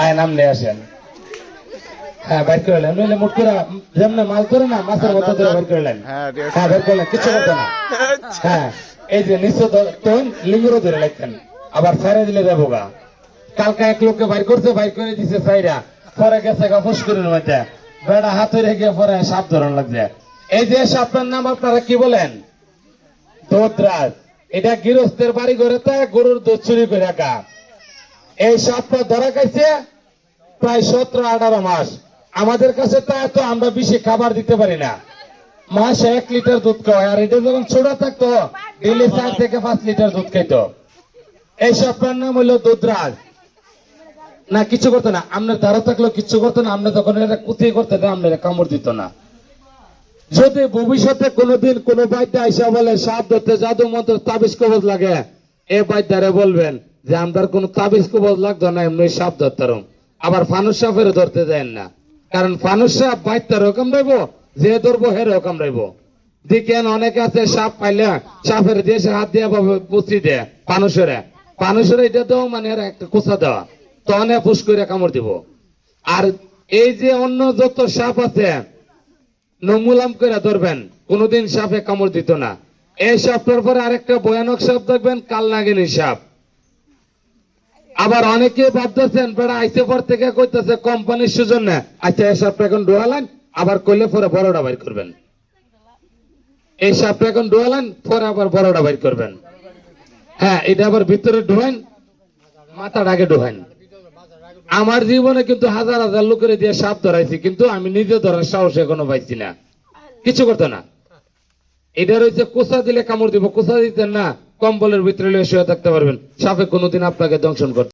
আয় নাম নিয়ে আসেন। হ্যাঁ বাইর করলেন, নইলে মুট করে যেমন মাল করে না মাছের মতো ধরে বাইর করলেন। হ্যাঁ বাইর করলেন, কিছু করতে না। হ্যাঁ এই যে নিশ্চয় তখন লিঙ্গরও ধরে লাগতেন, আবার ছাড়ে দিলে যাবো গা। কালকে এক লোককে বাইর করছে, বাইর করে দিছে সাইরা, পরে গেছে গা ফুসকুরের মধ্যে, বেড়া হাতে রেখে পরে সাপ ধরন লাগছে। এই যে সাপের নাম আপনারা কি বলেন? দোদরাজ। এটা গৃহস্থের বাড়ি ঘরে গরুর দুধ চুরি করে রাখা। এই সাপটা ধরা খাইছে প্রায় 17-18 মাস। আমাদের কাছে তা এত আমরা বেশি খাবার দিতে পারি না, মাসে 1 লিটার দুধ খাওয়ায়। আর এটা যখন ছোট থাকতো ডেইলি 4 থেকে 5 লিটার দুধ খাইতো। এই সাপটার নাম হইলো দোদরাজ। না কিছু করতো না, আপনার ধারা থাকলেও কিছু করতো না। আপনি যখন এটা কুতি করতে না, আপনার কামড় দিত না। যদি ভবিষ্যতে কোনোদিন কোন বাইদ্যা আইসা বলে সাপ ধরতে জাদু মন্ত্র তাবিজ কবজ লাগে, এ বাইদ্যারে বলবেন যে আমাদের কোন তাবিজ কবজ লাগতো না, এমনি সাপ ধরতাম। আবার ফানুস সাপের ধরতে দেন না, কারণ ফানুস সাপ বাইদ্যারও কামড়াইব, যে ধরবো হেরও কামড়াইব। দেখেন অনেকে আছে সাপ পাইলে সাপের দিয়ে হাত দিয়ে পুষি দেয় ফানুসের এটা দেওয়া মানে একটা কুচা দেওয়া, তো অনেক ফুস করে কামড় দিব। আর এই যে অন্য যত সাপ আছে নমুলাম করে ধরবেন, কোনদিন সাপে কামড় দিত না। এই সাপটার পরে আরেকটা ভয়ানক সাপ দেখবেন, কালনাগিনী সাপ। আবার অনেকে ভাবতেছেন বেড়া আইসে পর থেকে কইতেছে কোম্পানির সুজন না, আচ্ছা এই সাপটা এখন ডোয়ালেন, আবার কইলে পরে বড়টা বাইর করবেন। এই সাপটা এখন ডোয়ালেন, পরে আবার বড়টা বাইর করবেন। হ্যাঁ এটা আবার ভিতরে ঢোয়েন, মাথার আগে ঢোয়েন। আমার জীবনে কিন্তু হাজার হাজার লোকের দিয়ে সাপ ধরাইছি, কিন্তু আমি নিজে ধরার সাহস এখনো পাইছি না, কিছু করতো না। এটা রয়েছে কোষা দিলে কামড় দিব, কোষা দিতেন না কম্বলের ভিতরে শুয়ে থাকতে পারবেন, সাপে কোনোদিন আপনাকে দংশন করতে